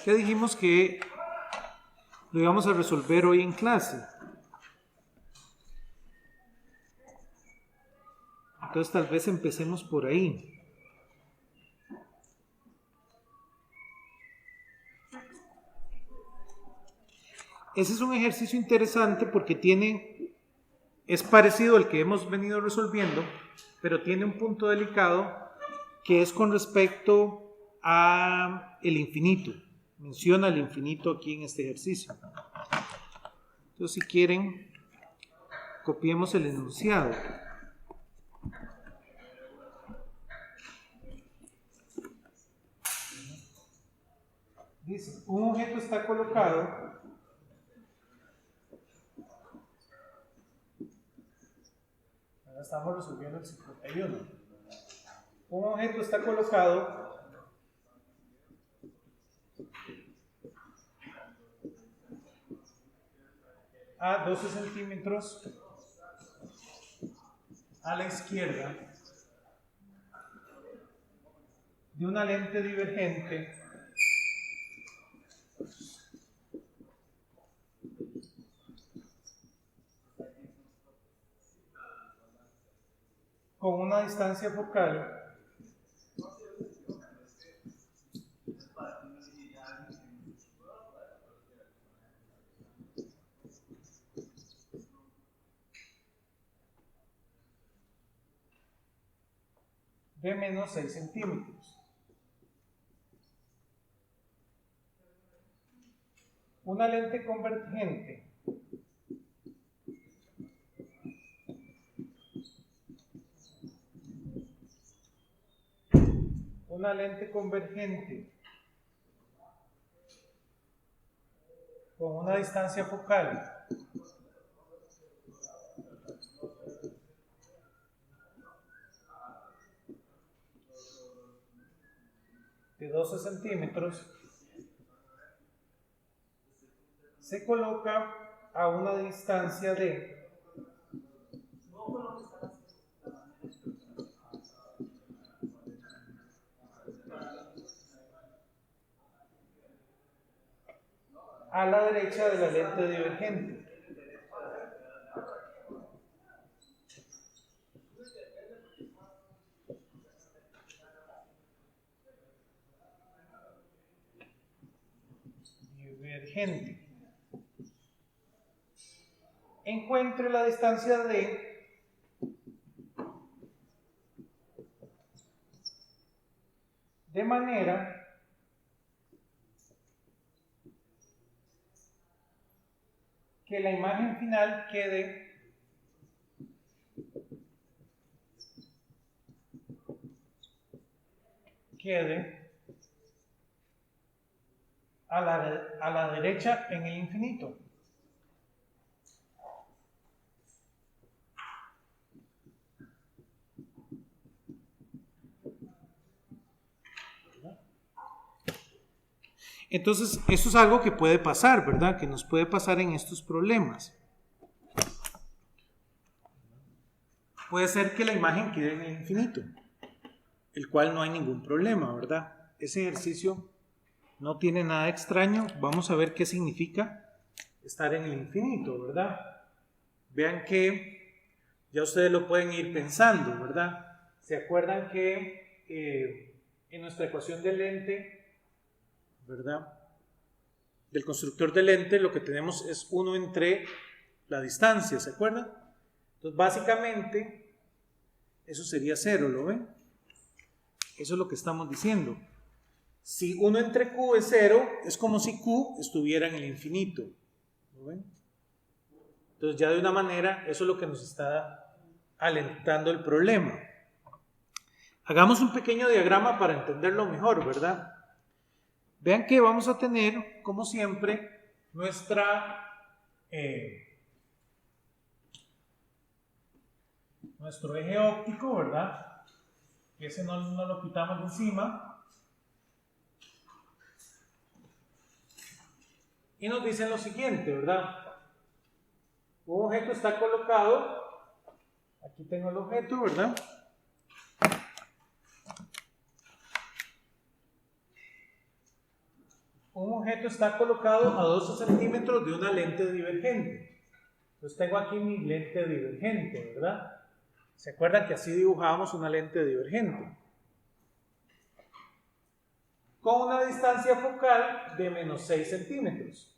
que dijimos que lo íbamos a resolver hoy en clase. Entonces tal vez empecemos por ahí. Ese es un ejercicio interesante porque es parecido al que hemos venido resolviendo, pero tiene un punto delicado que es con respecto a el infinito. Menciona el infinito aquí en este ejercicio. Entonces, si quieren, copiemos el enunciado. Dice, un objeto está colocado estamos resolviendo el 51. Un objeto está colocado a 12 centímetros a la izquierda de una lente divergente con una distancia focal de menos 6 centímetros. Una lente convergente con una distancia focal de 12 centímetros se coloca a una distancia de a la derecha de la lente divergente. Encuentre la distancia de manera que la imagen final quede a la derecha en el infinito. Entonces, eso es algo que puede pasar, ¿verdad? Que nos puede pasar en estos problemas. Puede ser que la imagen quede en el infinito, el cual no hay ningún problema, ¿verdad? Ese ejercicio no tiene nada extraño. Vamos a ver qué significa estar en el infinito, ¿verdad? Vean que ya ustedes lo pueden ir pensando, ¿verdad? ¿Se acuerdan que en nuestra ecuación de lente, ¿verdad? Del constructor de lente lo que tenemos es 1 entre la distancia, ¿se acuerdan? Entonces básicamente eso sería 0, ¿lo ven? Eso es lo que estamos diciendo. Si 1 entre Q es 0, es como si Q estuviera en el infinito, ¿lo ven? Entonces ya de una manera eso es lo que nos está alentando el problema. Hagamos un pequeño diagrama para entenderlo mejor, ¿verdad? Vean que vamos a tener, como siempre, nuestro eje óptico, ¿verdad? Que ese no lo quitamos de encima. Y nos dicen lo siguiente, ¿verdad? Un objeto está colocado, aquí tengo el objeto, ¿verdad? un objeto está colocado a 12 centímetros de una lente divergente. Entonces tengo aquí mi lente divergente, ¿verdad? ¿Se acuerdan que así dibujábamos una lente divergente? Con una distancia focal de menos 6 centímetros.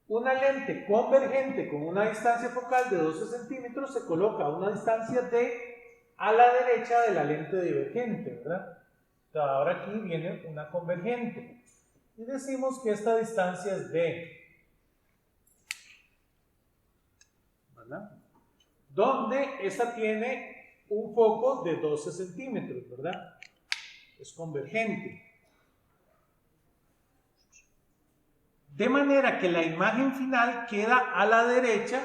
Una lente convergente con una distancia focal de 12 centímetros se coloca a una distancia D a la derecha de la lente divergente, ¿verdad? Entonces ahora aquí viene una convergente. Y decimos que esta distancia es D. ¿Verdad? Donde esta tiene un foco de 12 centímetros, ¿verdad? Es convergente. De manera que la imagen final queda a la derecha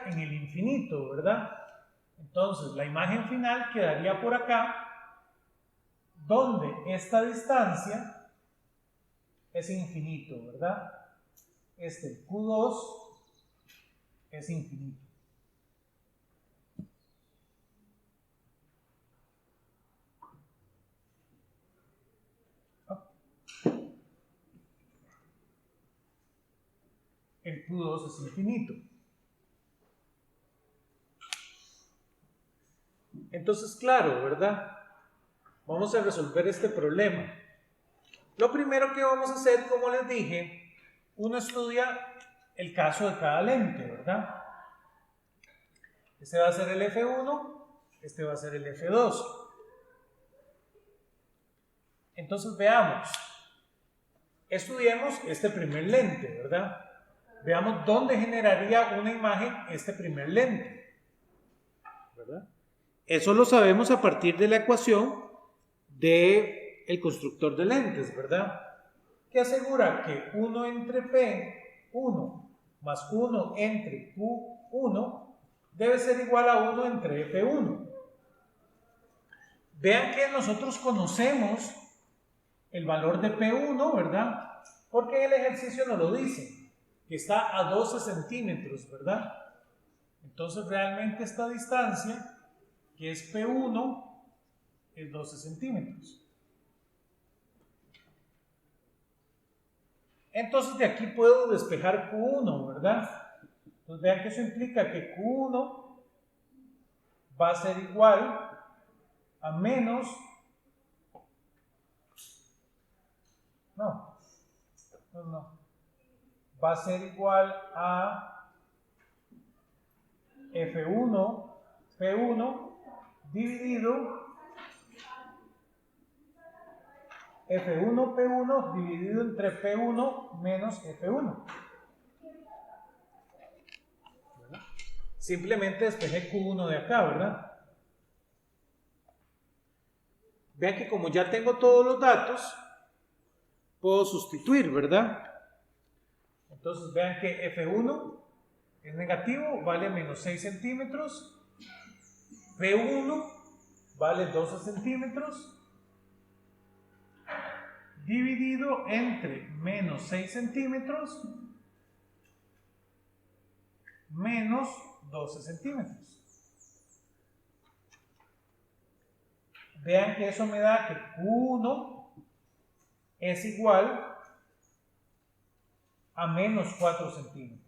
en el infinito, ¿verdad? Entonces, la imagen final quedaría por acá, donde esta distancia es infinito, ¿verdad? Este Q2 es infinito. El Q2 es infinito. Entonces, claro, ¿verdad? Vamos a resolver este problema. Lo primero que vamos a hacer, como les dije, uno estudia el caso de cada lente, ¿verdad? Este va a ser el F1, este va a ser el F2. Entonces, veamos. Estudiemos este primer lente, ¿verdad? Veamos dónde generaría una imagen este primer lente, ¿verdad? Eso lo sabemos a partir de la ecuación del constructor de lentes, ¿verdad? Que asegura que 1 entre P1 más 1 entre Q1 debe ser igual a 1 entre F1. Vean que nosotros conocemos el valor de P1, ¿verdad? Porque en el ejercicio nos lo dice, que está a 12 centímetros, ¿verdad? Entonces realmente esta distancia, que es P1, es 12 centímetros. Entonces de aquí puedo despejar Q1, ¿verdad? Entonces vean que eso implica que Q1 va a ser igual a menos... No. Va a ser igual a F1, P1 dividido F1, P1 dividido entre P1 menos F1. ¿Verdad? Simplemente despejé Q1 de acá, ¿verdad? Vean que como ya tengo todos los datos, puedo sustituir, ¿verdad? Entonces vean que F1 es negativo, vale menos 6 centímetros. P1 vale 12 centímetros. Dividido entre menos 6 centímetros menos 12 centímetros. Vean que eso me da que Q1 es igual a menos 4 centímetros.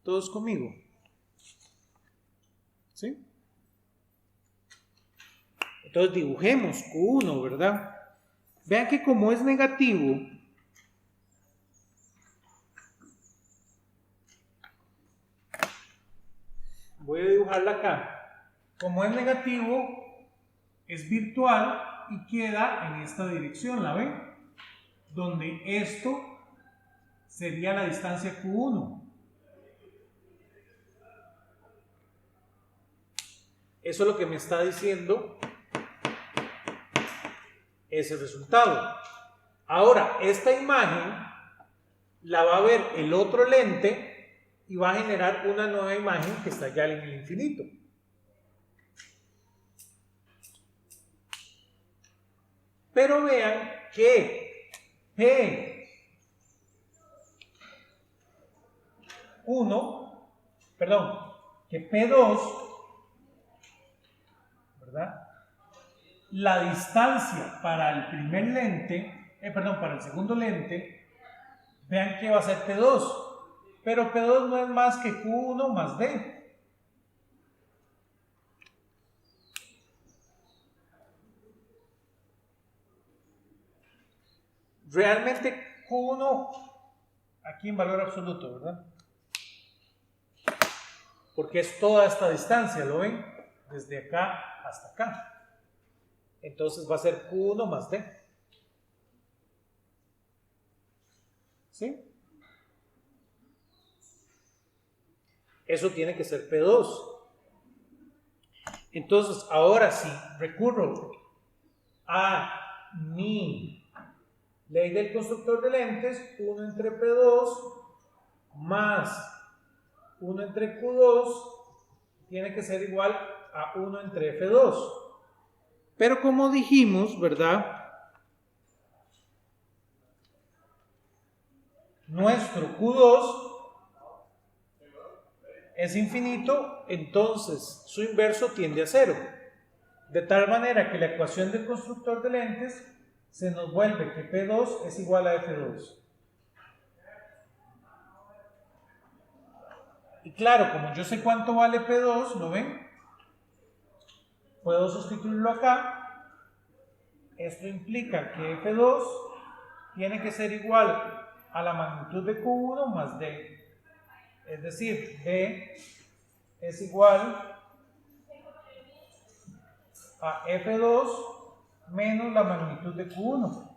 ¿Todos conmigo? ¿Sí? Entonces dibujemos Q1, ¿verdad? Vean que como es negativo, voy a dibujarla acá. Como es negativo, es virtual y queda en esta dirección, ¿la ven? Donde esto sería la distancia Q1. Eso es lo que me está diciendo ese resultado. Ahora, esta imagen la va a ver el otro lente y va a generar una nueva imagen que está ya en el infinito. Pero vean que que P2, ¿verdad? La distancia para el primer lente, para el segundo lente, vean que va a ser P2, pero P2 no es más que Q1 más D. Realmente Q1 aquí en valor absoluto, ¿verdad? Porque es toda esta distancia, ¿lo ven? Desde acá hasta acá. Entonces va a ser Q1 más D. ¿Sí? Eso tiene que ser P2. Entonces, ahora sí, recurro a mi ley del constructor de lentes, 1 entre P2 más 1 entre Q2 tiene que ser igual a 1 entre F2. Pero como dijimos, ¿verdad? Nuestro Q2 es infinito, entonces su inverso tiende a 0. De tal manera que la ecuación del constructor de lentes se nos vuelve que P2 es igual a F2. Y claro, como yo sé cuánto vale P2, ¿lo ven? Puedo sustituirlo acá. Esto implica que F2 tiene que ser igual a la magnitud de Q1 más D. Es decir, D es igual a F2 menos la magnitud de Q1.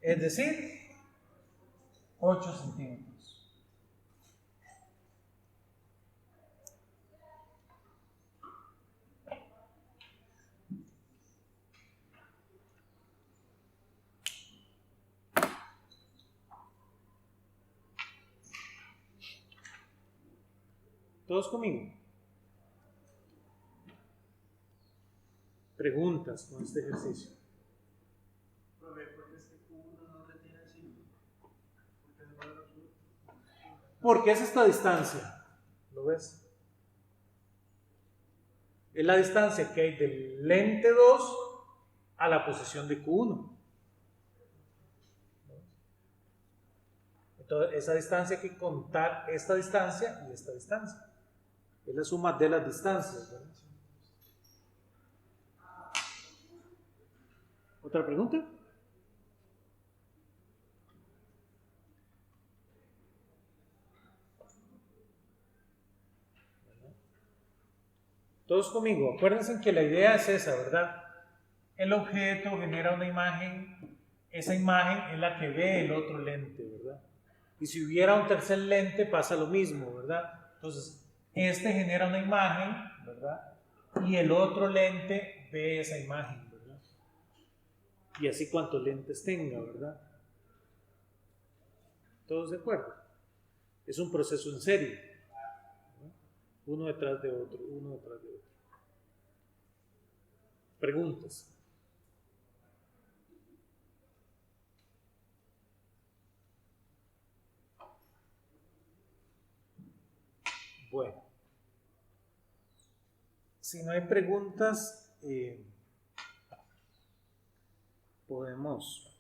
Es decir, 8 centímetros. ¿Todos conmigo? Preguntas con este ejercicio. ¿Por qué es esta distancia? ¿Lo ves? Es la distancia que hay del lente 2 a la posición de Q1. Entonces, esa distancia hay que contar esta distancia y esta distancia. Es la suma de las distancias, ¿verdad? ¿Otra pregunta? Todos conmigo, acuérdense que la idea es esa, ¿verdad? El objeto genera una imagen, esa imagen es la que ve el otro lente, ¿verdad? Y si hubiera un tercer lente pasa lo mismo, ¿verdad? Entonces, este genera una imagen, ¿verdad? Y el otro lente ve esa imagen, ¿verdad? Y así cuantos lentes tenga, ¿verdad? ¿Todos de acuerdo? Es un proceso en serie, ¿no? Uno detrás de otro, uno detrás de otro. Preguntas. Bueno, si no hay preguntas, podemos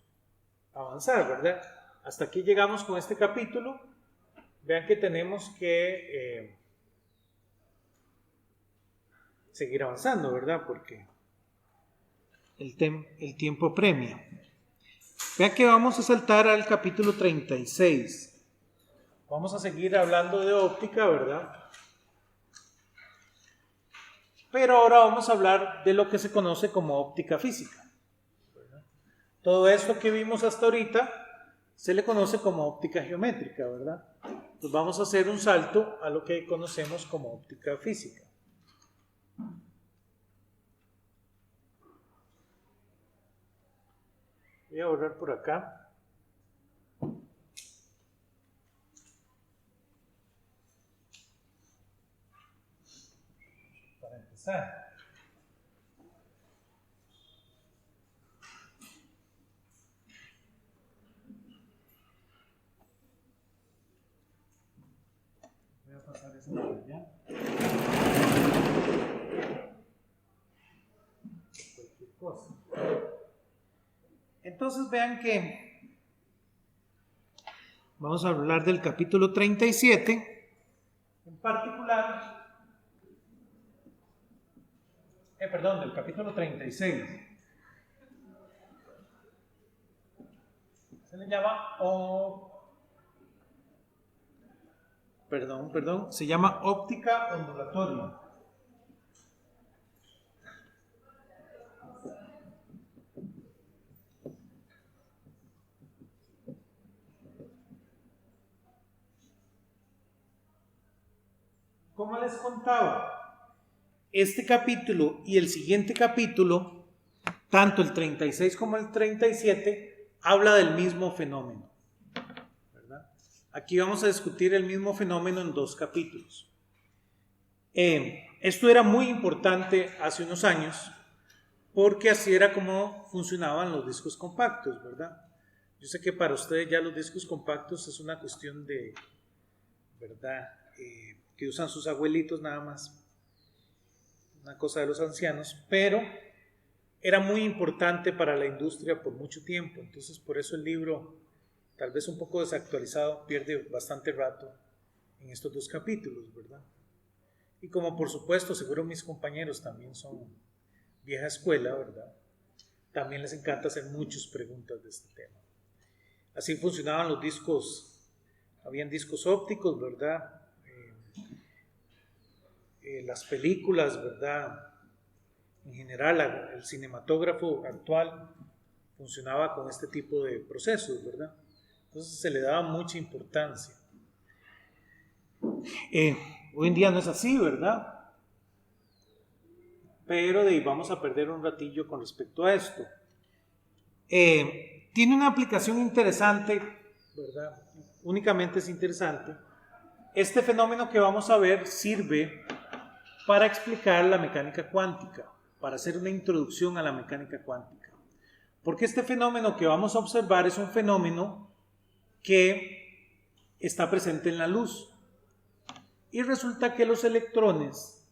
avanzar, ¿verdad? Hasta aquí llegamos con este capítulo. Vean que tenemos que seguir avanzando, ¿verdad? Porque el tiempo premia. Vean que vamos a saltar al capítulo 36. Vamos a seguir hablando de óptica, ¿verdad? Pero ahora vamos a hablar de lo que se conoce como óptica física, ¿verdad? Todo esto que vimos hasta ahorita se le conoce como óptica geométrica, ¿verdad? Entonces vamos a hacer un salto a lo que conocemos como óptica física. Voy a borrar por acá. Para empezar. pasar eso para allá. Cualquier cosa. Entonces vean que vamos a hablar del capítulo 37, en particular, del capítulo 36. Se le llama se llama óptica ondulatoria. Como les contaba, este capítulo y el siguiente capítulo, tanto el 36 como el 37, habla del mismo fenómeno, ¿verdad? Aquí vamos a discutir el mismo fenómeno en 2 capítulos. Esto era muy importante hace unos años, porque así era como funcionaban los discos compactos, ¿verdad? Yo sé que para ustedes ya los discos compactos es una cuestión de, ¿verdad?, que usan sus abuelitos nada más, una cosa de los ancianos, pero era muy importante para la industria por mucho tiempo. Entonces por eso el libro, tal vez un poco desactualizado, pierde bastante rato en estos 2 capítulos, ¿verdad? Y como por supuesto seguro mis compañeros también son vieja escuela, ¿verdad?, también les encanta hacer muchas preguntas de este tema. Así funcionaban los discos, habían discos ópticos, ¿verdad? Las películas, ¿verdad? En general, el cinematógrafo actual funcionaba con este tipo de procesos, ¿verdad? Entonces se le daba mucha importancia. Hoy en día no es así, ¿verdad? Pero vamos a perder un ratillo con respecto a esto. Tiene una aplicación interesante, ¿verdad? Únicamente es interesante. Este fenómeno que vamos a ver sirve para explicar la mecánica cuántica, para hacer una introducción a la mecánica cuántica. Porque este fenómeno que vamos a observar es un fenómeno que está presente en la luz. Y resulta que los electrones,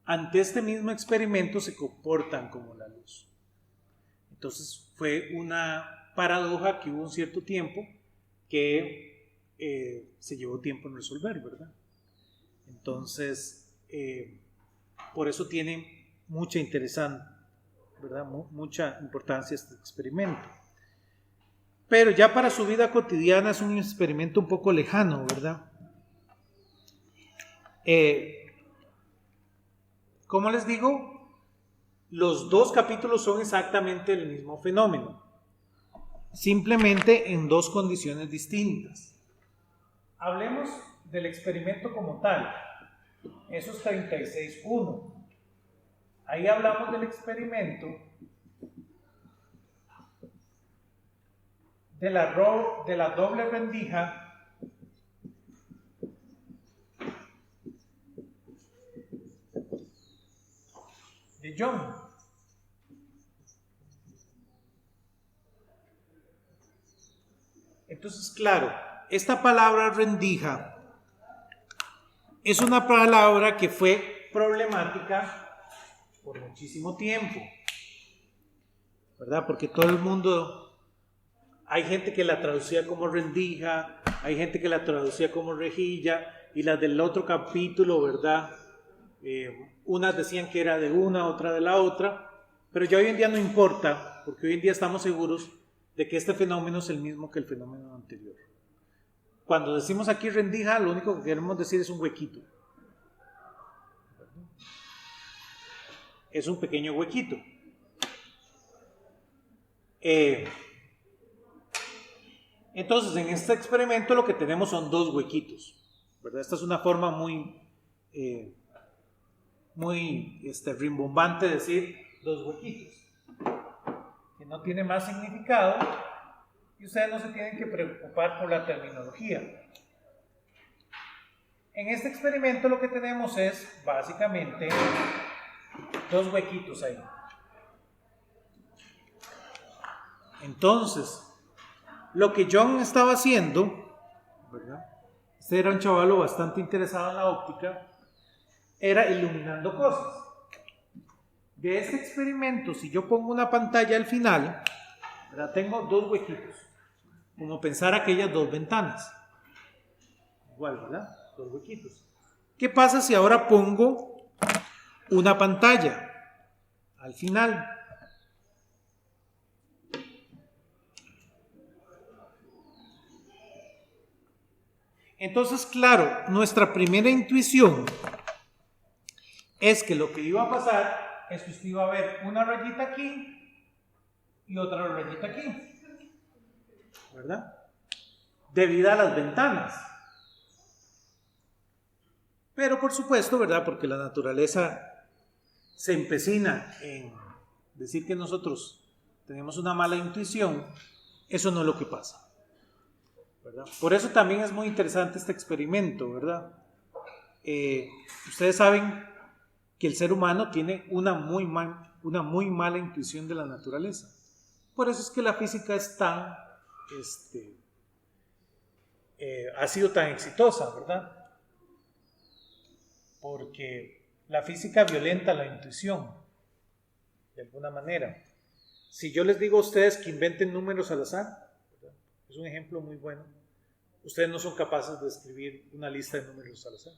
ante este mismo experimento, se comportan como la luz. Entonces fue una paradoja que hubo un cierto tiempo que se llevó tiempo en resolver, ¿verdad? Entonces, por eso tiene mucha ¿verdad? Mucha importancia este experimento. Pero ya para su vida cotidiana es un experimento un poco lejano, ¿verdad? Como les digo, los 2 capítulos son exactamente el mismo fenómeno, simplemente en 2 condiciones distintas. Hablemos del experimento como tal. Eso es 36.1. Ahí hablamos del experimento de la doble rendija de Young. Entonces, claro, esta palabra rendija es una palabra que fue problemática por muchísimo tiempo, ¿verdad? Porque todo el mundo, hay gente que la traducía como rendija, hay gente que la traducía como rejilla, y las del otro capítulo, ¿verdad? Unas decían que era de una, otra de la otra, pero ya hoy en día no importa, porque hoy en día estamos seguros de que este fenómeno es el mismo que el fenómeno anterior. Cuando decimos aquí rendija, lo único que queremos decir es un huequito. Es un pequeño huequito. Entonces, en este experimento lo que tenemos son 2 huequitos, ¿verdad? Esta es una forma muy rimbombante de decir 2 huequitos, que no tiene más significado y ustedes no se tienen que preocupar por la terminología. En este experimento lo que tenemos es básicamente 2 huequitos ahí. Entonces, lo que John estaba haciendo, ¿verdad?, Este era un chavalo bastante interesado en la óptica, era iluminando cosas. De este experimento, si yo pongo una pantalla al final, ¿verdad? Tengo dos huequitos, como pensar aquellas dos ventanas. Igual, ¿verdad? Dos huequitos. ¿Qué pasa si ahora pongo una pantalla al final? Entonces, claro, nuestra primera intuición es que lo que iba a pasar es que usted iba a ver una rayita aquí y otra rayita aquí, ¿verdad? Debido a las ventanas. Pero por supuesto, ¿verdad? Porque la naturaleza se empecina en decir que nosotros tenemos una mala intuición, eso no es lo que pasa, ¿verdad? Por eso también es muy interesante este experimento, ¿verdad? Ustedes saben que el ser humano tiene una muy mala intuición de la naturaleza. Por eso es que la física es tan, ha sido tan exitosa, ¿verdad? Porque la física violenta la intuición, de alguna manera. Si yo les digo a ustedes que inventen números al azar, ¿verdad? Es un ejemplo muy bueno. Ustedes no son capaces de escribir una lista de números al azar.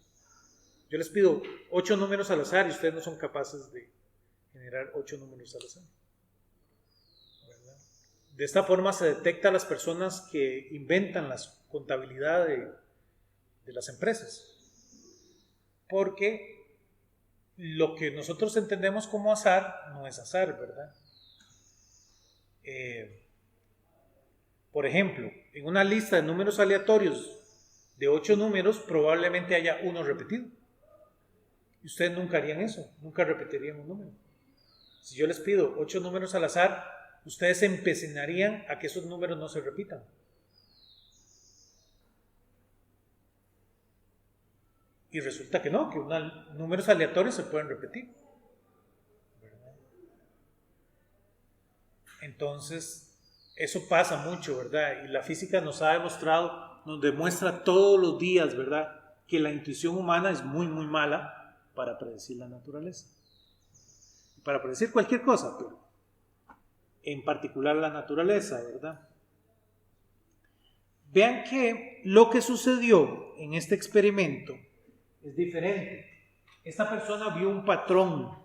Yo les pido 8 números al azar y ustedes no son capaces de generar 8 números al azar, ¿verdad? De esta forma se detecta a las personas que inventan la contabilidad de las empresas. Porque lo que nosotros entendemos como azar no es azar, ¿verdad? Por ejemplo, en una lista de números aleatorios de 8 números probablemente haya uno repetido. Y ustedes nunca harían eso, nunca repetirían un número. Si yo les pido 8 números al azar, ustedes se empecinarían a que esos números no se repitan. Y resulta que no, que números aleatorios se pueden repetir, ¿verdad? Entonces, eso pasa mucho, ¿verdad? Y la física nos ha demostrado, nos demuestra todos los días, ¿verdad? Que la intuición humana es muy, muy mala para predecir la naturaleza. Para predecir cualquier cosa, pero en particular la naturaleza, ¿verdad? Vean que lo que sucedió en este experimento es diferente. Esta persona vio un patrón.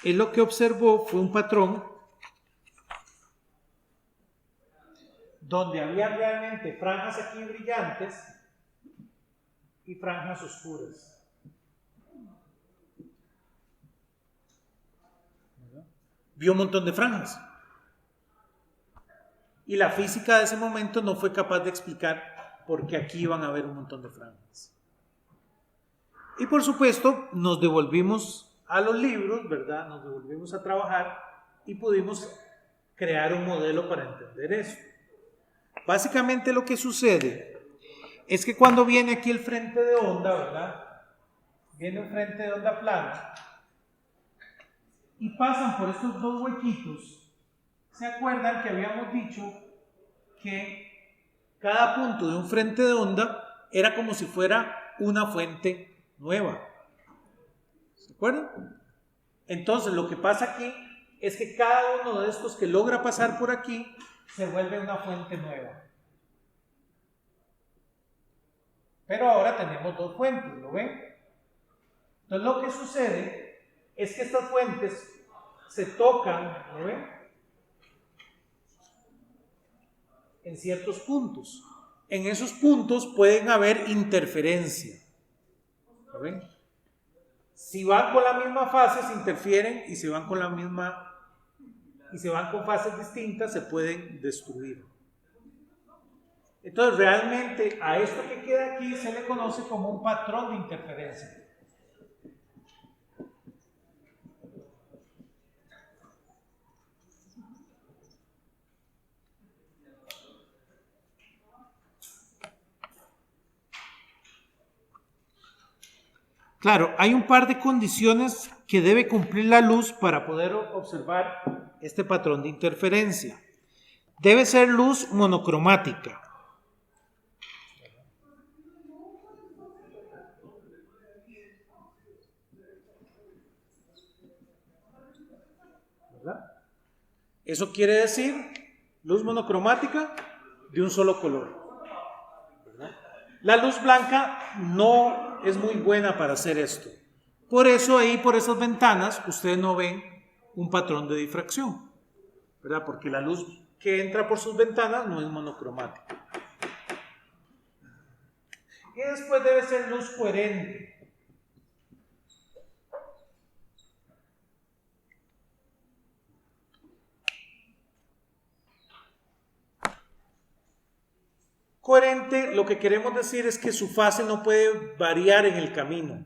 Él lo que observó fue un patrón donde había realmente franjas aquí brillantes y franjas oscuras. Vio un montón de franjas. Y la física de ese momento no fue capaz de explicar por qué aquí iban a haber un montón de franjas. Y por supuesto, nos devolvimos a los libros, ¿verdad? Nos devolvimos a trabajar y pudimos crear un modelo para entender eso. Básicamente lo que sucede es que cuando viene aquí el frente de onda, ¿verdad? Viene un frente de onda plana y pasan por estos dos huequitos. ¿Se acuerdan que habíamos dicho que cada punto de un frente de onda era como si fuera una fuente nueva? ¿Se acuerdan? Entonces lo que pasa aquí es que cada uno de estos que logra pasar por aquí se vuelve una fuente nueva. Pero ahora tenemos dos fuentes, ¿lo ven? Entonces lo que sucede es que estas fuentes se tocan, ¿lo ven? En ciertos puntos. En esos puntos pueden haber interferencia. ¿Lo ven? Si van con la misma fase se interfieren y si van con la misma y se van con fases distintas se pueden destruir. Entonces realmente a esto que queda aquí se le conoce como un patrón de interferencia. Claro, hay un par de condiciones que debe cumplir la luz para poder observar este patrón de interferencia. Debe ser luz monocromática. ¿Verdad? Eso quiere decir luz monocromática de un solo color. ¿Verdad? La luz blanca no es muy buena para hacer esto. Por eso ahí por esas ventanas ustedes no ven un patrón de difracción, ¿verdad? Porque la luz que entra por sus ventanas no es monocromática. Y después debe ser luz coherente. Coherente, lo que queremos decir es que su fase no puede variar en el camino.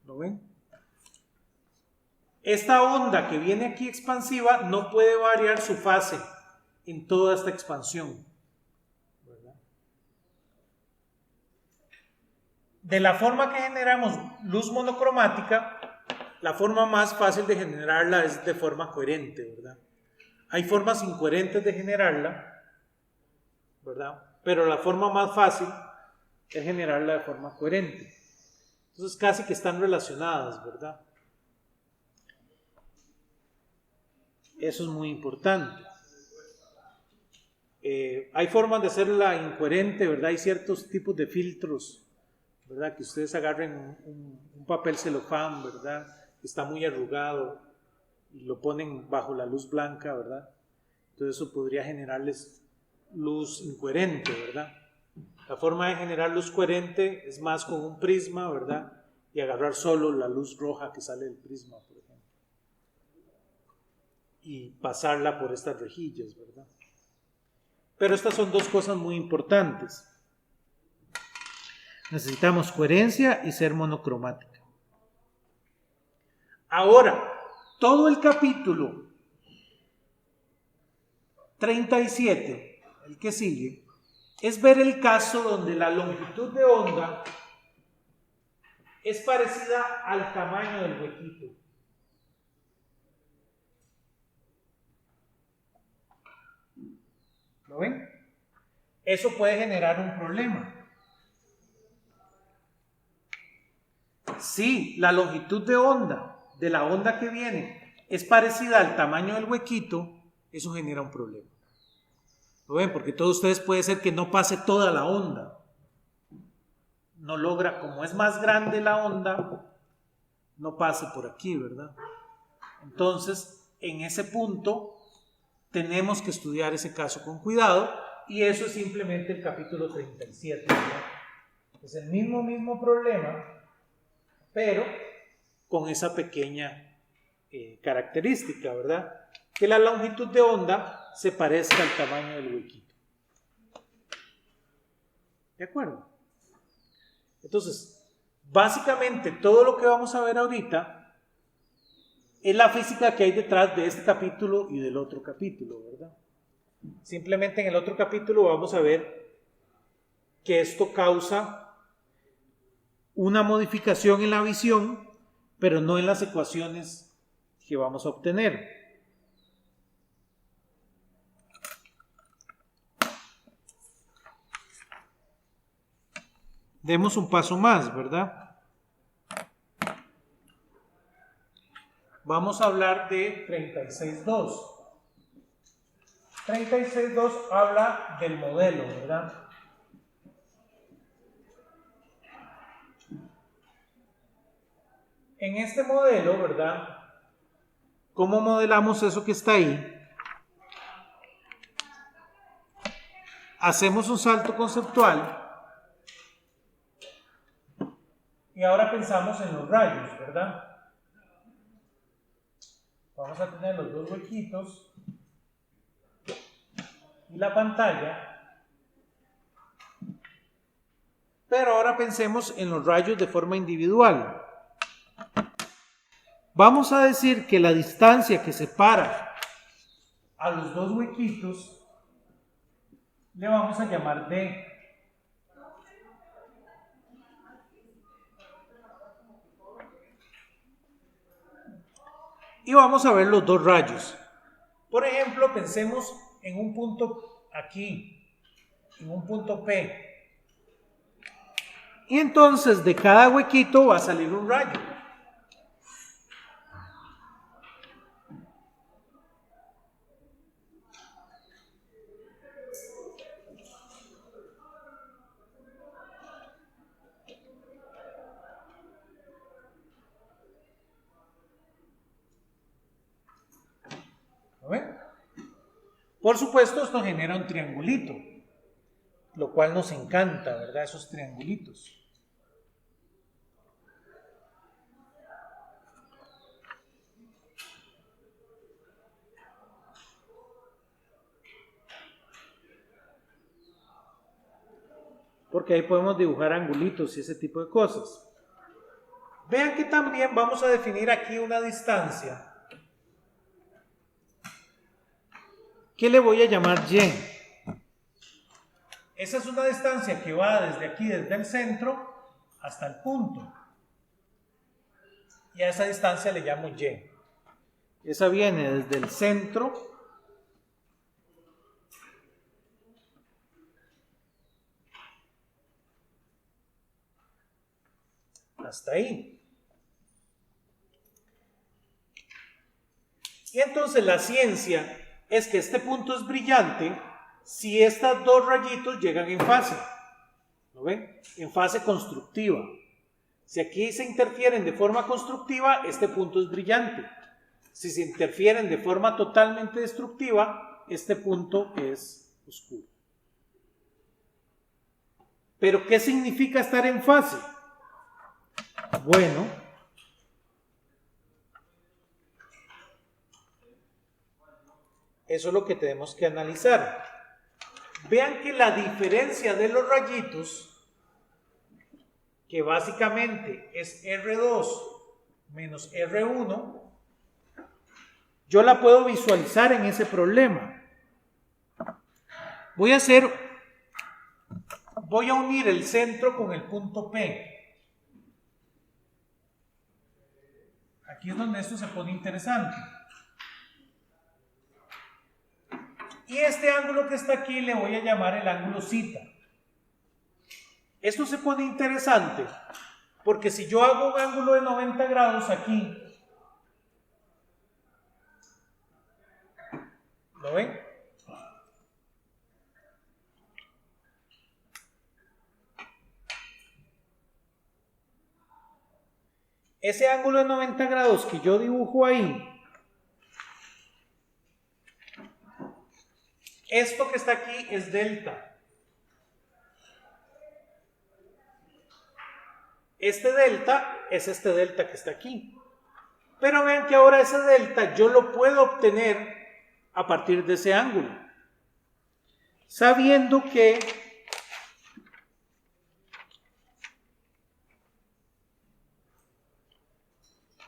¿Lo ven? Esta onda que viene aquí expansiva no puede variar su fase en toda esta expansión. ¿Verdad? De la forma que generamos luz monocromática, la forma más fácil de generarla es de forma coherente, ¿verdad? Hay formas incoherentes de generarla, ¿verdad? Pero la forma más fácil es generarla de forma coherente. Entonces casi que están relacionadas, ¿verdad? Eso es muy importante. Hay formas de hacerla incoherente, ¿verdad? Hay ciertos tipos de filtros, ¿verdad? Que ustedes agarren un papel celofán, ¿verdad? Que está muy arrugado y lo ponen bajo la luz blanca, ¿verdad? Entonces eso podría generarles luz incoherente, ¿verdad? La forma de generar luz coherente es más con un prisma, ¿verdad? Y agarrar solo la luz roja que sale del prisma, por ejemplo. Y pasarla por estas rejillas, ¿verdad? Pero estas son dos cosas muy importantes. Necesitamos coherencia y ser monocromática. Ahora, todo el capítulo 37, el que sigue, es ver el caso donde la longitud de onda es parecida al tamaño del huequito. ¿Lo ven? Eso puede generar un problema. Si la longitud de onda de la onda que viene es parecida al tamaño del huequito, eso genera un problema. ¿Lo ven? Porque todos ustedes puede ser que no pase toda la onda. No logra, como es más grande la onda, no pase por aquí, ¿verdad? Entonces, en ese punto, tenemos que estudiar ese caso con cuidado, y eso es simplemente el capítulo 37, ¿verdad? Es el mismo problema, pero con esa pequeña característica, ¿verdad? Que la longitud de onda se parezca al tamaño del huequito. ¿De acuerdo? Entonces, básicamente todo lo que vamos a ver ahorita es la física que hay detrás de este capítulo y del otro capítulo, ¿verdad? Simplemente en el otro capítulo vamos a ver que esto causa una modificación en la visión, pero no en las ecuaciones que vamos a obtener. Demos un paso más, ¿verdad? Vamos a hablar de 36.2. 36.2 habla del modelo, ¿verdad? En este modelo, ¿verdad? ¿Cómo modelamos eso que está ahí? Hacemos un salto conceptual y ahora pensamos en los rayos, ¿verdad? Vamos a tener los dos huequitos y la pantalla, pero ahora pensemos en los rayos de forma individual. Vamos a decir que la distancia que separa a los dos huequitos le vamos a llamar D. y vamos a ver los dos rayos. Por ejemplo, pensemos en un punto aquí, en un punto P. Y entonces de cada huequito va a salir un rayo. ¿Lo ven? Por supuesto, esto genera un triangulito, lo cual nos encanta, ¿verdad? Esos triangulitos. Porque ahí podemos dibujar angulitos y ese tipo de cosas. Vean que también vamos a definir aquí una distancia que le voy a llamar Y. Esa es una distancia que va desde aquí, desde el centro, hasta el punto. Y a esa distancia le llamo Y. Esa viene desde el centro hasta ahí. Y entonces la ciencia es que este punto es brillante si estos dos rayitos llegan en fase. ¿Lo ven? En fase constructiva. Si aquí se interfieren de forma constructiva, este punto es brillante. Si se interfieren de forma totalmente destructiva, este punto es oscuro. ¿Pero qué significa estar en fase? Bueno, eso es lo que tenemos que analizar. Vean que la diferencia de los rayitos, que básicamente es R2 menos R1, yo la puedo visualizar en ese problema. Voy a unir el centro con el punto P. Aquí es donde esto se pone interesante. Y este ángulo que está aquí le voy a llamar el ángulo zeta. Esto se pone interesante porque si yo hago un ángulo de 90 grados aquí, ¿lo ven? Ese ángulo de 90 grados que yo dibujo ahí, esto que está aquí es delta. Este delta es este delta que está aquí. Pero vean que ahora ese delta yo lo puedo obtener a partir de ese ángulo. Sabiendo que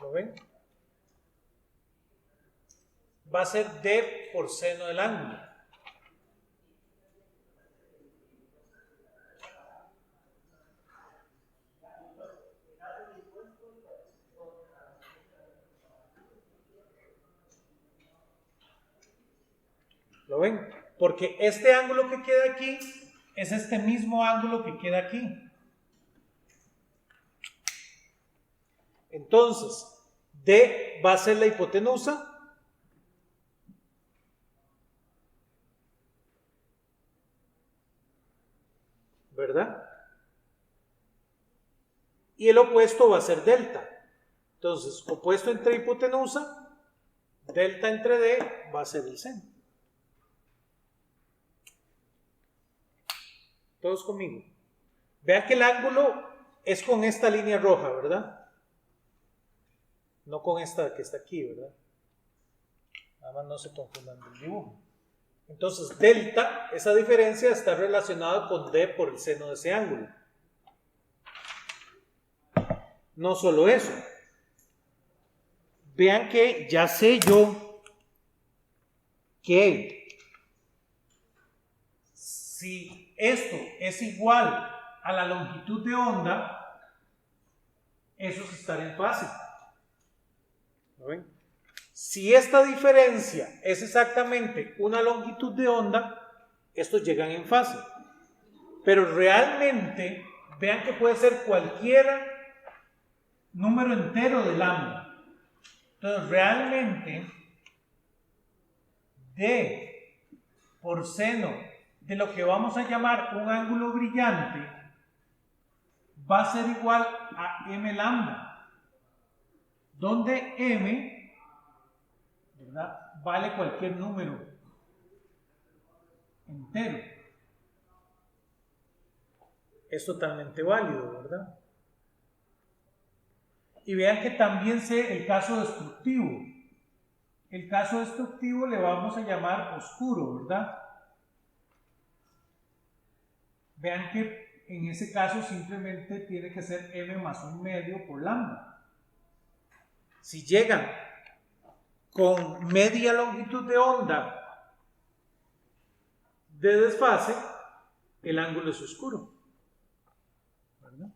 ¿lo ven? Va a ser D por seno del ángulo. ¿Lo ven? Porque este ángulo que queda aquí es este mismo ángulo que queda aquí. Entonces, D va a ser la hipotenusa. ¿Verdad? Y el opuesto va a ser delta. Entonces, opuesto entre hipotenusa, delta entre D va a ser el seno. Todos conmigo. Vean que el ángulo es con esta línea roja, ¿verdad? No con esta que está aquí, ¿verdad? Nada más no se confundan del dibujo. Entonces, delta, esa diferencia está relacionada con D por el seno de ese ángulo. No solo eso. Vean que ya sé yo que si esto es igual a la longitud de onda, eso es estar en fase. ¿Lo ven? Si esta diferencia es exactamente una longitud de onda, estos llegan en fase. Pero realmente, vean que puede ser cualquier número entero de lambda. Entonces, realmente, D por seno de lo que vamos a llamar un ángulo brillante va a ser igual a m lambda, donde m, ¿verdad?, vale cualquier número entero. Es totalmente válido, ¿verdad? Y vean que también sé el caso destructivo. El caso destructivo le vamos a llamar oscuro, ¿verdad? Vean que en ese caso simplemente tiene que ser m más 1/2 por lambda. Si llegan con media longitud de onda de desfase, el ángulo es oscuro, ¿verdad?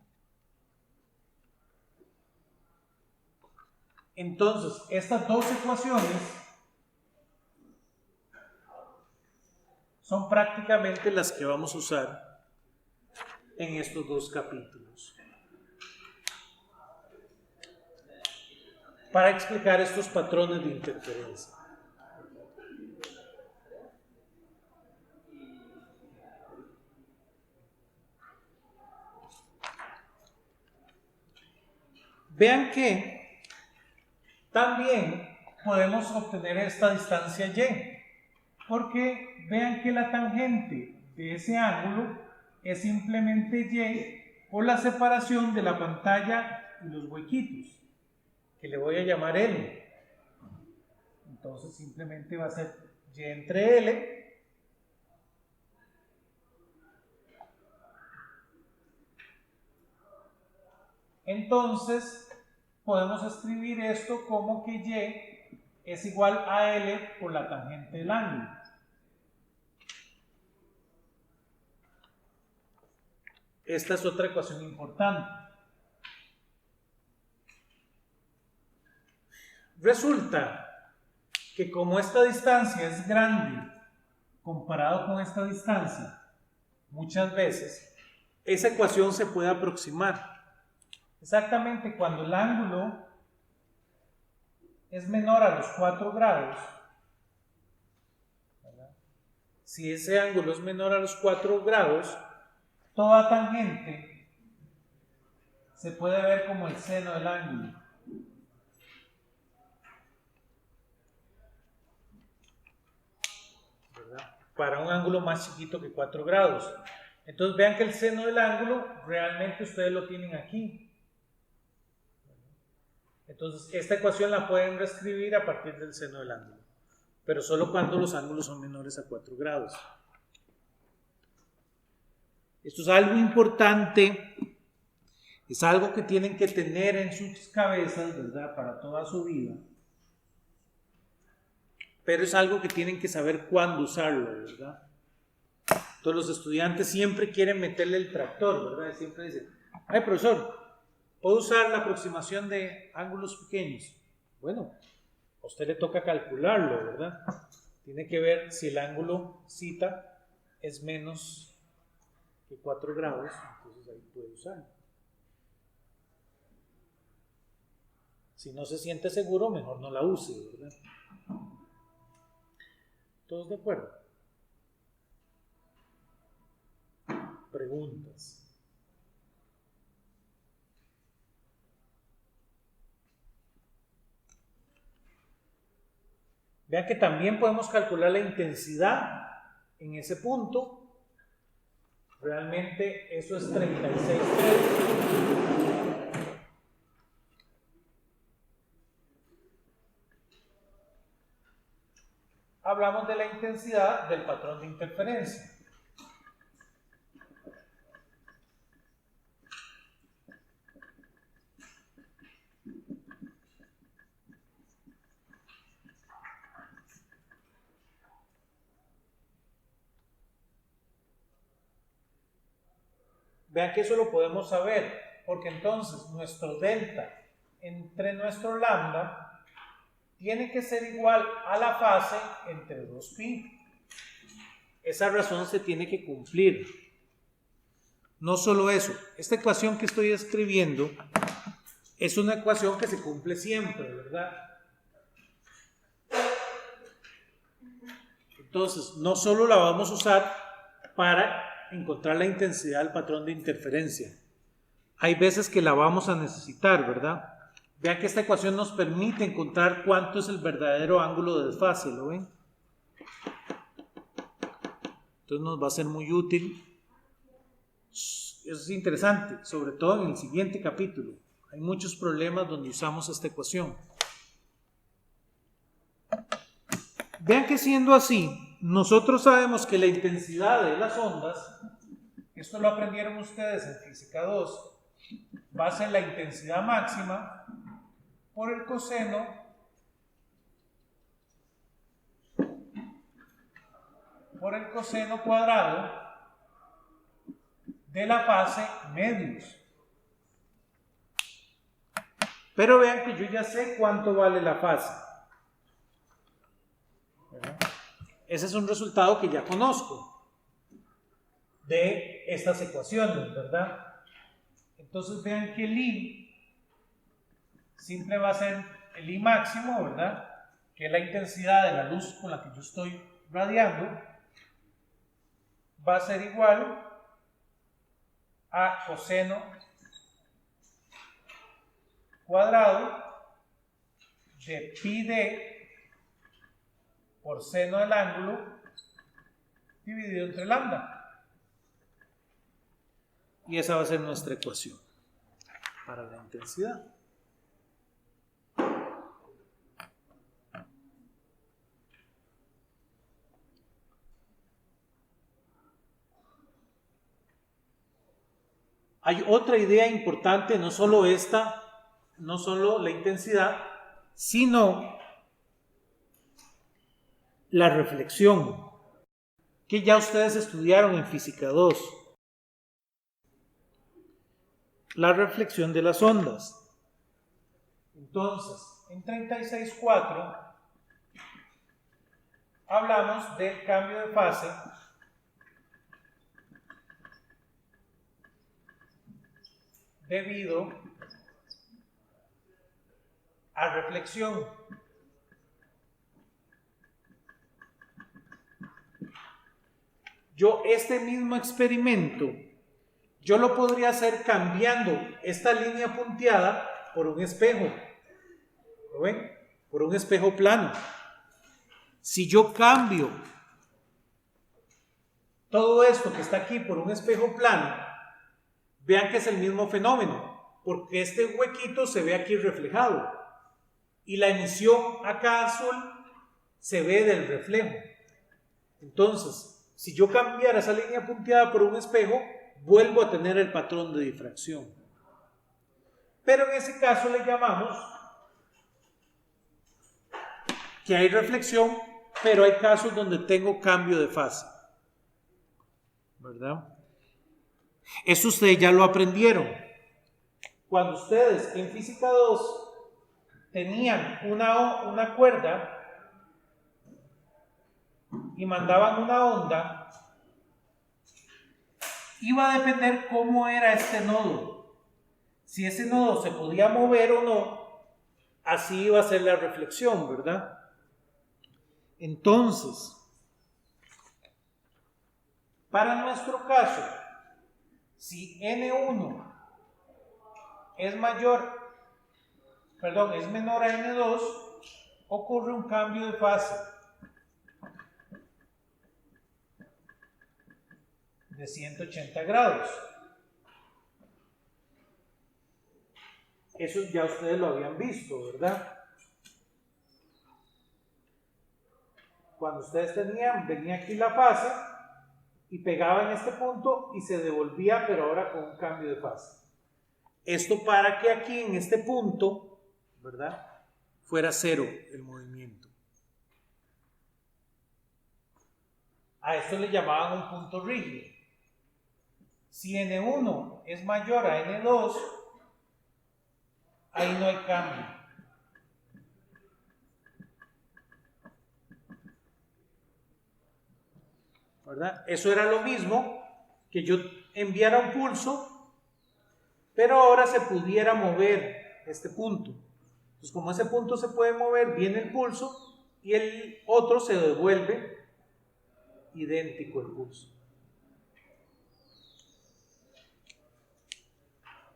Entonces, estas dos ecuaciones son prácticamente las que vamos a usar en estos dos capítulos para explicar estos patrones de interferencia. Vean que también podemos obtener esta distancia y, porque vean que la tangente de ese ángulo es simplemente y por la separación de la pantalla y los huequitos, que le voy a llamar L. Entonces simplemente va a ser y entre L entonces podemos escribir esto como que y es igual a L por la tangente del ángulo. Esta es otra ecuación importante. Resulta que como esta distancia es grande comparado con esta distancia, muchas veces esa ecuación se puede aproximar. Exactamente cuando el ángulo es menor a los 4 grados, ¿verdad? Si ese ángulo es menor a los 4 grados, toda tangente se puede ver como el seno del ángulo. ¿Verdad? Para un ángulo más chiquito que 4 grados. Entonces vean que el seno del ángulo realmente ustedes lo tienen aquí. Entonces esta ecuación la pueden reescribir a partir del seno del ángulo, pero solo cuando los ángulos son menores a 4 grados. Esto es algo importante, es algo que tienen que tener en sus cabezas, ¿verdad?, para toda su vida, pero es algo que tienen que saber cuándo usarlo, ¿verdad? Todos los estudiantes siempre quieren meterle el tractor, ¿verdad? Siempre dicen, ay, profesor, ¿puedo usar la aproximación de ángulos pequeños? Bueno, a usted le toca calcularlo, ¿verdad? Tiene que ver si el ángulo cita es menos que 4 grados, entonces ahí puede usarlo. Si no se siente seguro, mejor no la use, ¿verdad? ¿Todos de acuerdo? Preguntas. Vean que también podemos calcular la intensidad en ese punto. Realmente eso es 36,3. Hablamos de la intensidad del patrón de interferencia. Vean que eso lo podemos saber, porque entonces nuestro delta entre nuestro lambda tiene que ser igual a la fase entre 2pi. Esa razón se tiene que cumplir. No solo eso, esta ecuación que estoy escribiendo es una ecuación que se cumple siempre, ¿verdad? Entonces, no solo la vamos a usar para encontrar la intensidad del patrón de interferencia. Hay veces que la vamos a necesitar, ¿verdad? Vean que esta ecuación nos permite encontrar cuánto es el verdadero ángulo de desfase, ¿lo ven? Entonces nos va a ser muy útil. Eso es interesante, sobre todo en el siguiente capítulo. Hay muchos problemas donde usamos esta ecuación. Vean que siendo así, nosotros sabemos que la intensidad de las ondas, esto lo aprendieron ustedes en Física 2, va a ser la intensidad máxima por el coseno cuadrado de la fase medios. Pero vean que yo ya sé cuánto vale la fase. Ese es un resultado que ya conozco de estas ecuaciones, ¿verdad? Entonces vean que el I simple va a ser el I máximo, ¿verdad? Que es la intensidad de la luz con la que yo estoy radiando, va a ser igual a coseno cuadrado de pi d por seno del ángulo dividido entre lambda. Y esa va a ser nuestra ecuación para la intensidad. Hay otra idea importante, no solo esta, no solo la intensidad, sino la reflexión, que ya ustedes estudiaron en Física 2. La reflexión de las ondas. Entonces, en 36.4 hablamos del cambio de fase debido a reflexión. Yo este mismo experimento, yo lo podría hacer cambiando esta línea punteada por un espejo. ¿Lo ven? Por un espejo plano. Si yo cambio todo esto que está aquí por un espejo plano, vean que es el mismo fenómeno, porque este huequito se ve aquí reflejado y la emisión acá azul se ve del reflejo. Entonces, si yo cambiara esa línea punteada por un espejo, vuelvo a tener el patrón de difracción. Pero en ese caso le llamamos que hay reflexión, pero hay casos donde tengo cambio de fase, ¿verdad? Eso ustedes ya lo aprendieron. Cuando ustedes en Física 2 tenían una cuerda y mandaban una onda, iba a depender cómo era este nodo. Si ese nodo se podía mover o no, así iba a ser la reflexión, ¿verdad? Entonces, para nuestro caso, si N1 es menor a N2, ocurre un cambio de fase de 180 grados. Eso ya ustedes lo habían visto, ¿verdad? Cuando ustedes venía aquí la fase y pegaba en este punto y se devolvía, pero ahora con un cambio de fase. Esto para que aquí en este punto, ¿verdad?, fuera cero el movimiento. A esto le llamaban un punto rígido. Si N1 es mayor a N2, ahí no hay cambio. ¿verdad? Eso era lo mismo que yo enviara un pulso, pero ahora se pudiera mover este punto. Entonces, como ese punto se puede mover, viene el pulso y el otro se devuelve idéntico el pulso.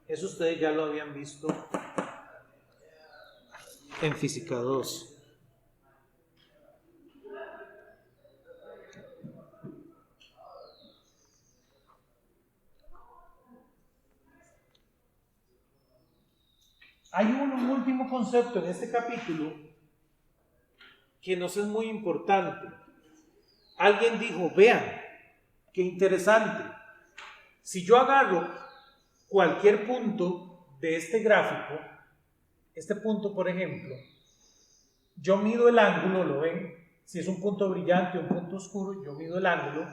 Eso ustedes ya lo habían visto en Física 2. Hay un último concepto en este capítulo que nos es muy importante. Alguien dijo, vean, qué interesante. Si yo agarro cualquier punto de este gráfico, este punto por ejemplo, yo mido el ángulo, ¿lo ven? Si es un punto brillante o un punto oscuro, yo mido el ángulo,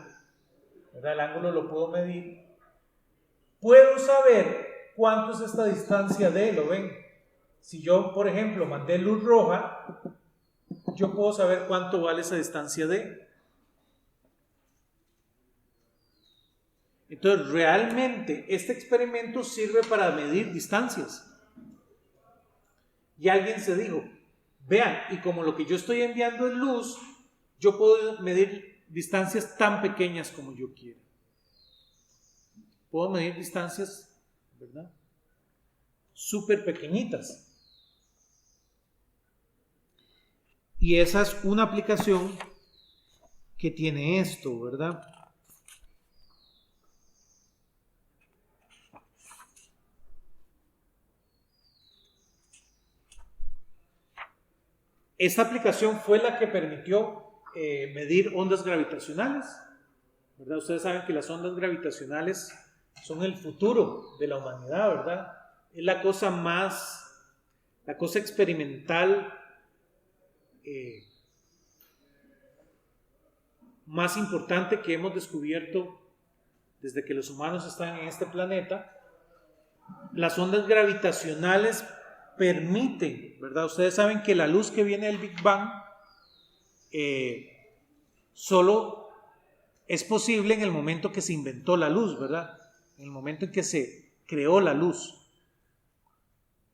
¿verdad? El ángulo lo puedo medir. Puedo saber cuánto es esta distancia de, ¿lo ven? Si yo, por ejemplo, mandé luz roja, yo puedo saber cuánto vale esa distancia de. Entonces, realmente, este experimento sirve para medir distancias. Y alguien se dijo, vean, y como lo que yo estoy enviando es luz, yo puedo medir distancias tan pequeñas como yo quiera. Puedo medir distancias, ¿verdad? Súper pequeñitas. Y esa es una aplicación que tiene esto, ¿verdad? Esta aplicación fue la que permitió medir ondas gravitacionales, ¿verdad? Ustedes saben que las ondas gravitacionales son el futuro de la humanidad, ¿verdad? Es la cosa experimental más importante que hemos descubierto desde que los humanos están en este planeta. Las ondas gravitacionales permiten, ¿verdad? Ustedes saben que la luz que viene del Big Bang solo es posible en el momento que se inventó la luz, ¿verdad? En el momento en que se creó la luz.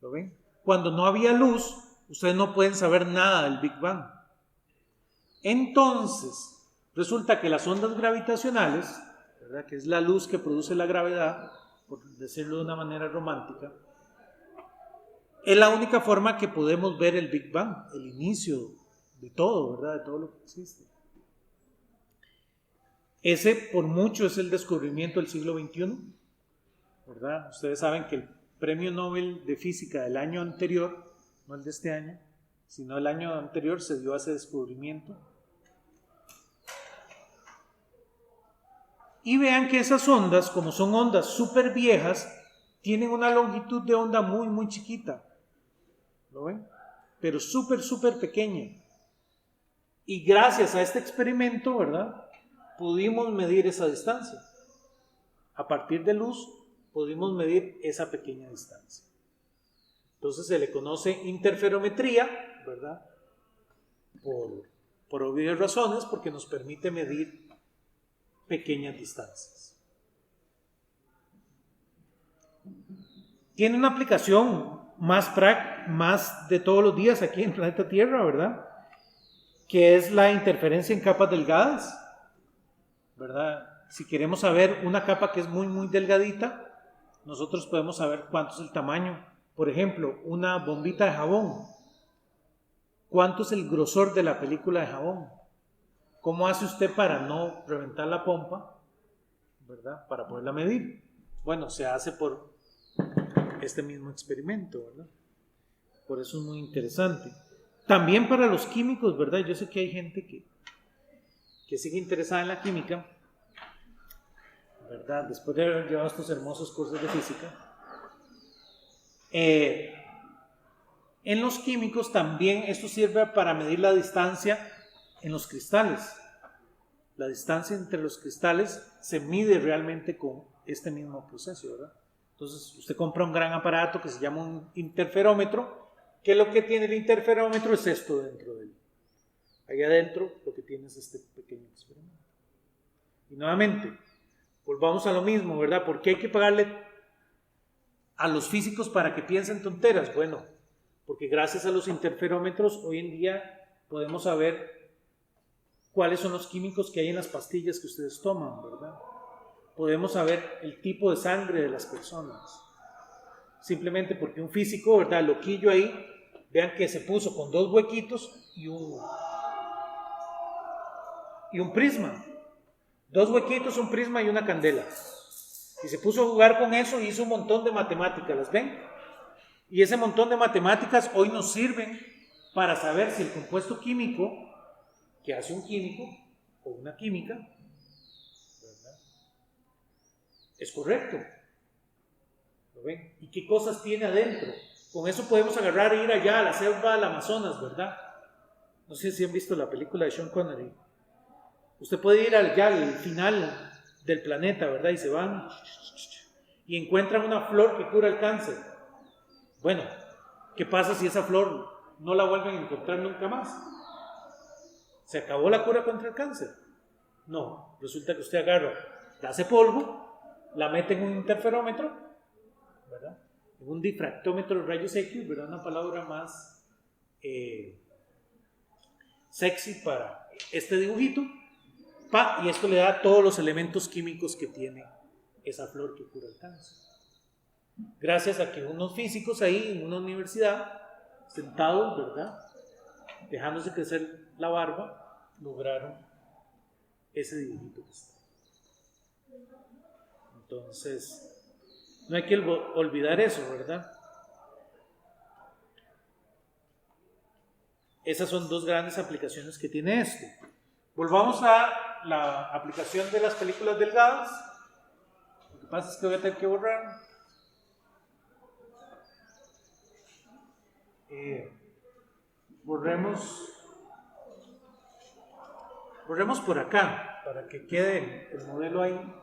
¿Lo ven? Cuando no había luz, ustedes no pueden saber nada del Big Bang. Entonces, resulta que las ondas gravitacionales, ¿verdad? Que es la luz que produce la gravedad, por decirlo de una manera romántica, es la única forma que podemos ver el Big Bang, el inicio de todo, ¿verdad? De todo lo que existe. Ese, por mucho, es el descubrimiento del siglo XXI, ¿verdad? Ustedes saben que el premio Nobel de Física del año anterior, no el de este año, sino el año anterior, se dio a ese descubrimiento. Y vean que esas ondas, como son ondas súper viejas, tienen una longitud de onda muy, muy chiquita. ¿Lo ven? Pero súper, súper pequeña. Y gracias a este experimento, ¿verdad? Pudimos medir esa distancia. A partir de luz, pudimos medir esa pequeña distancia. Entonces se le conoce interferometría, ¿verdad? Por obvias razones, porque nos permite medir pequeñas distancias. Tiene una aplicación más de todos los días aquí en el planeta Tierra, ¿verdad? Que es la interferencia en capas delgadas, ¿verdad? Si queremos saber una capa que es muy, muy delgadita, nosotros podemos saber cuánto es el tamaño. Por ejemplo, una bombita de jabón. ¿Cuánto es el grosor de la película de jabón? ¿Cómo hace usted para no reventar la pompa, ¿verdad? Para poderla medir. Bueno, se hace por este mismo experimento, ¿verdad? Por eso es muy interesante. También para los químicos, ¿verdad? Yo sé que hay gente que sigue interesada en la química, ¿verdad? Después de haber llevado estos hermosos cursos de física. En los químicos también esto sirve para medir la distancia en los cristales. La distancia entre los cristales se mide realmente con este mismo proceso, ¿verdad? Entonces usted compra un gran aparato que se llama un interferómetro, que lo que tiene el interferómetro es esto dentro de él. Ahí adentro lo que tiene es este pequeño experimento. Y nuevamente, volvamos a lo mismo, ¿verdad? ¿Por qué hay que pagarle a los físicos para que piensen tonteras? Bueno, porque gracias a los interferómetros hoy en día podemos saber cuáles son los químicos que hay en las pastillas que ustedes toman, ¿verdad? Podemos saber el tipo de sangre de las personas. Simplemente porque un físico, ¿verdad? Loquillo ahí, vean que se puso con 2 huequitos y un prisma. 2 huequitos, un prisma y una candela. Y se puso a jugar con eso y hizo un montón de matemáticas, ¿las ven? Y ese montón de matemáticas hoy nos sirven para saber si el compuesto químico que hace un químico o una química, ¿verdad?, es correcto. ¿Lo ven? ¿Y qué cosas tiene adentro? Con eso podemos agarrar e ir allá a la selva del Amazonas, ¿verdad? No sé si han visto la película de Sean Connery. Usted puede ir allá al final del planeta, ¿verdad? Y se van y encuentran una flor que cura el cáncer. Bueno, ¿qué pasa si esa flor no la vuelven a encontrar nunca más? ¿Se acabó la cura contra el cáncer? No, resulta que usted agarra, la hace polvo, la mete en un interferómetro, ¿verdad?, en un difractómetro de rayos X, ¿verdad?, una palabra más sexy para este dibujito, y esto le da todos los elementos químicos que tiene esa flor que cura el cáncer. Gracias a que unos físicos ahí en una universidad, sentados, ¿verdad?, dejándose crecer la barba, lograron ese dibujito que está. Entonces, no hay que olvidar eso, ¿verdad? Esas son 2 grandes aplicaciones que tiene esto. Volvamos a la aplicación de las películas delgadas. Lo que pasa es que voy a tener que borrar. Borremos por acá para que quede el modelo ahí.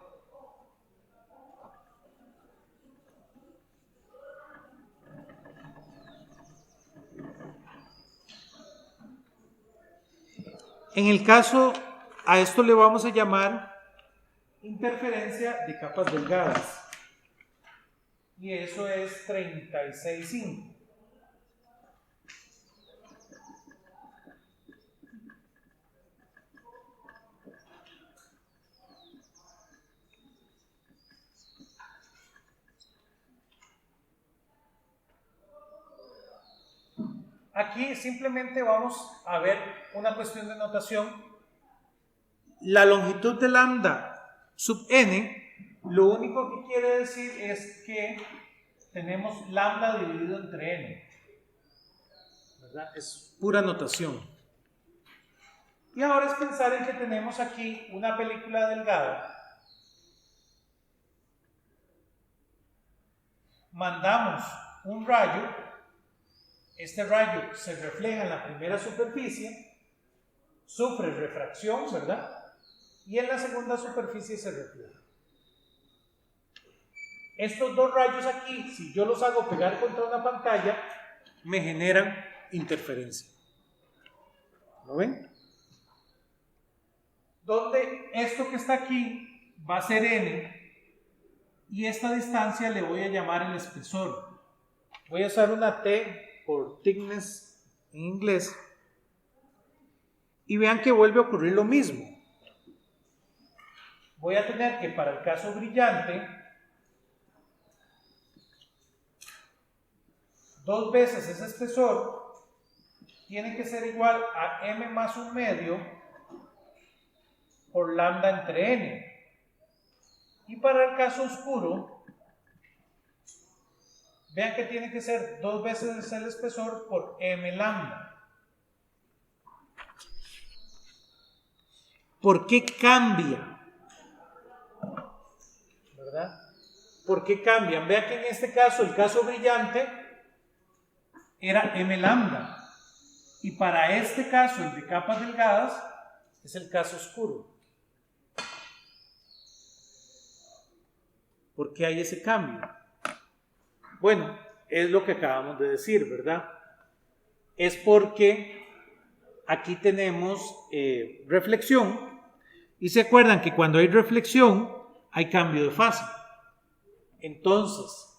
En el caso, a esto le vamos a llamar interferencia de capas delgadas. Y eso es 36.5. Aquí simplemente vamos a ver una cuestión de notación. La longitud de lambda sub n, lo único que quiere decir es que tenemos lambda dividido entre n, ¿verdad? Es pura notación. Y ahora es pensar en que tenemos aquí una película delgada. Mandamos un rayo. Este rayo se refleja en la primera superficie, sufre refracción, ¿verdad?, y en la segunda superficie se refleja. Estos 2 rayos aquí, si yo los hago pegar contra una pantalla, me generan interferencia. ¿Lo ven? Donde esto que está aquí va a ser n, y esta distancia le voy a llamar el espesor. Voy a usar una T por thickness en inglés, y vean que vuelve a ocurrir lo mismo. Voy a tener que, para el caso brillante, 2 veces ese espesor tiene que ser igual a m más 1/2 por lambda entre n. Y para el caso oscuro, vean que tiene que ser 2 veces el espesor por m lambda. ¿Por qué cambia? ¿Verdad? ¿Por qué cambian? Vean que en este caso, el caso brillante era m lambda. Y para este caso, el de capas delgadas, es el caso oscuro. ¿Por qué hay ese cambio? Bueno, es lo que acabamos de decir, ¿verdad? Es porque aquí tenemos reflexión, Y se acuerdan que cuando hay reflexión, hay cambio de fase. Entonces,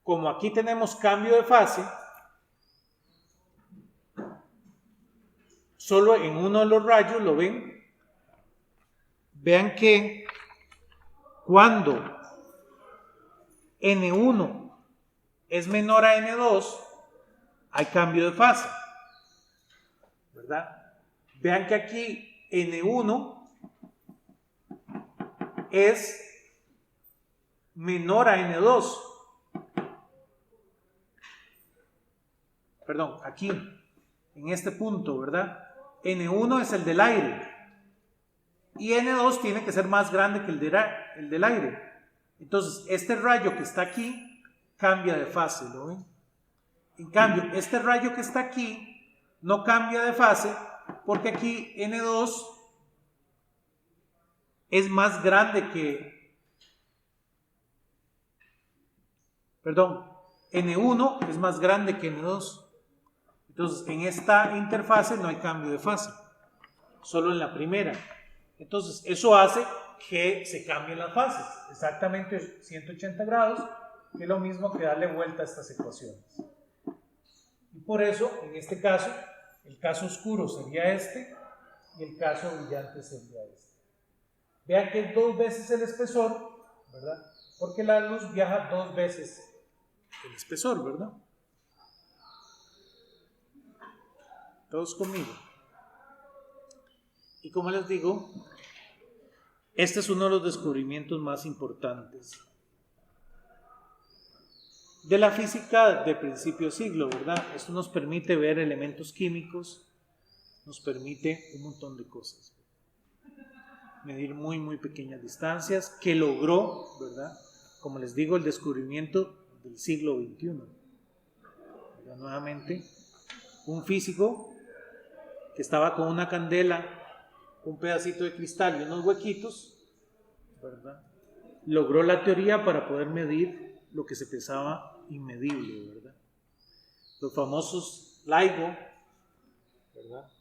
como aquí tenemos cambio de fase, solo en uno de los rayos lo ven. Vean que cuando N1 es menor a N2, hay cambio de fase, ¿verdad? Vean que aquí N1 es menor a N2. Perdón, aquí, en este punto, ¿verdad? N1 es el del aire. Y N2 tiene que ser más grande que el del aire. Entonces, este rayo que está aquí cambia de fase, ¿lo ven? En cambio, este rayo que está aquí no cambia de fase porque aquí N2 es más grande que... Perdón, N1 es más grande que N2. Entonces, en esta interfase no hay cambio de fase, solo en la primera. Entonces, eso hace que se cambien las fases, exactamente 180 grados, que es lo mismo que darle vuelta a estas ecuaciones. Y por eso, en este caso, el caso oscuro sería este y el caso brillante sería este. Vean que es 2 veces el espesor, ¿verdad? Porque la luz viaja 2 veces el espesor, ¿verdad? Todos conmigo. Y como les digo, este es uno de los descubrimientos más importantes de la física de principio siglo, ¿verdad? Esto nos permite ver elementos químicos, nos permite un montón de cosas. Medir muy, muy pequeñas distancias, que logró, ¿verdad? Como les digo, el descubrimiento del siglo XXI. ¿Verdad? Nuevamente, un físico que estaba con una candela, un pedacito de cristal y unos huequitos, ¿verdad? Logró la teoría para poder medir lo que se pensaba inmedible, ¿verdad? Los famosos LIGO, ¿verdad?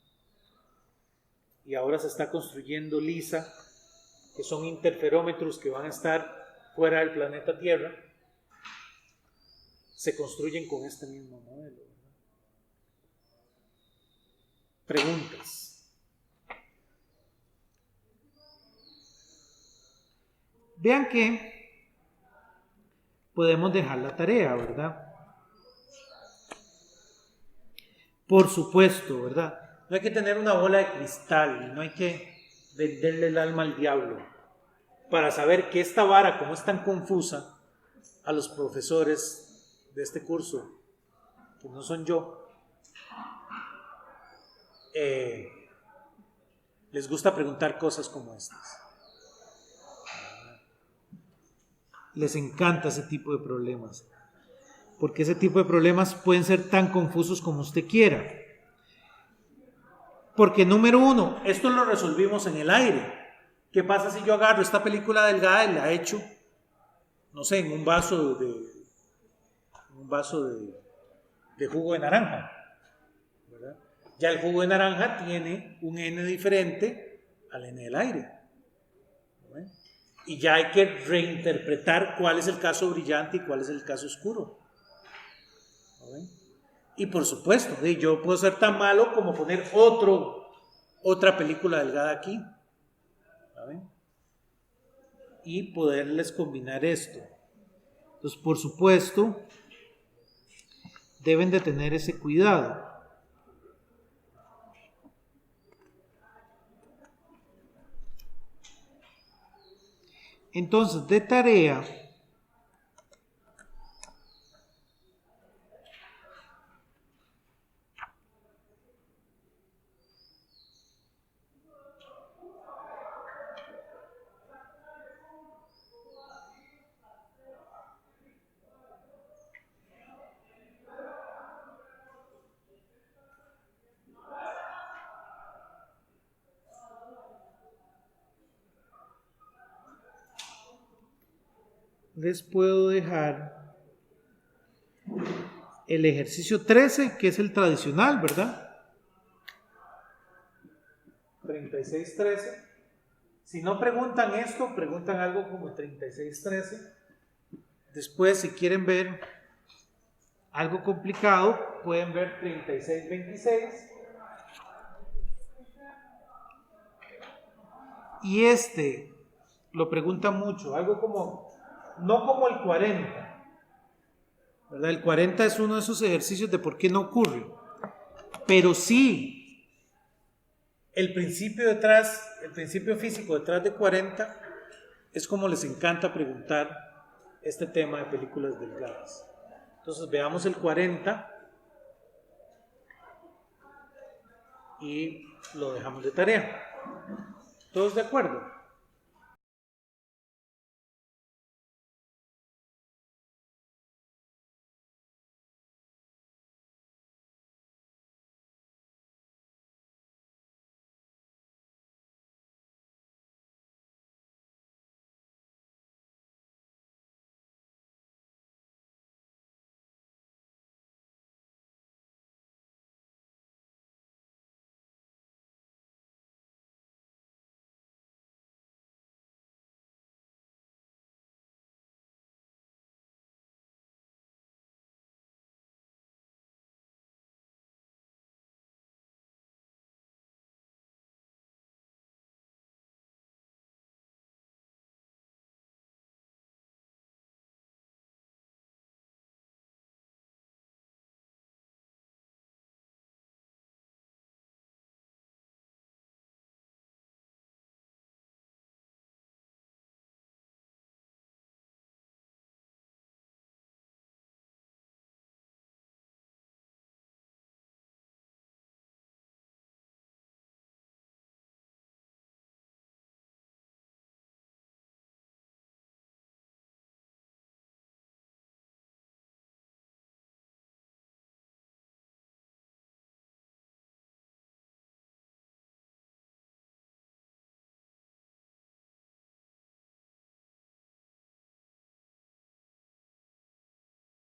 Y ahora se está construyendo LISA, que son interferómetros que van a estar fuera del planeta Tierra, se construyen con este mismo modelo, ¿verdad? Preguntas. Vean que podemos dejar la tarea, ¿verdad? Por supuesto, ¿verdad? No hay que tener una bola de cristal, no hay que venderle el alma al diablo para saber que esta vara, como es tan confusa, a los profesores de este curso, que no son yo, les gusta preguntar cosas como estas. Les encanta ese tipo de problemas, porque ese tipo de problemas pueden ser tan confusos como usted quiera. Porque número uno, esto lo resolvimos en el aire. ¿Qué pasa si yo agarro esta película delgada y la echo, no sé, en un vaso de jugo de naranja? ¿Verdad? Ya el jugo de naranja tiene un N diferente al N del aire. ¿Verdad? Y ya hay que reinterpretar cuál es el caso brillante y cuál es el caso oscuro. ¿Verdad? Y por supuesto, yo puedo ser tan malo como poner otra película delgada aquí. ¿Saben? Y poderles combinar esto. Entonces, por supuesto, deben de tener ese cuidado. Entonces, de tarea, les puedo dejar el ejercicio 13, que es el tradicional, ¿verdad? 3613. Si no preguntan esto, preguntan algo como 3613. Después, si quieren ver algo complicado, pueden ver 3626. Y este lo preguntan mucho, algo como, no como el 40, ¿verdad? El 40 es uno de esos ejercicios de por qué no ocurre, pero sí, el principio físico detrás de 40 es como les encanta preguntar este tema de películas delgadas. Entonces veamos el 40 y lo dejamos de tarea. ¿Todos de acuerdo?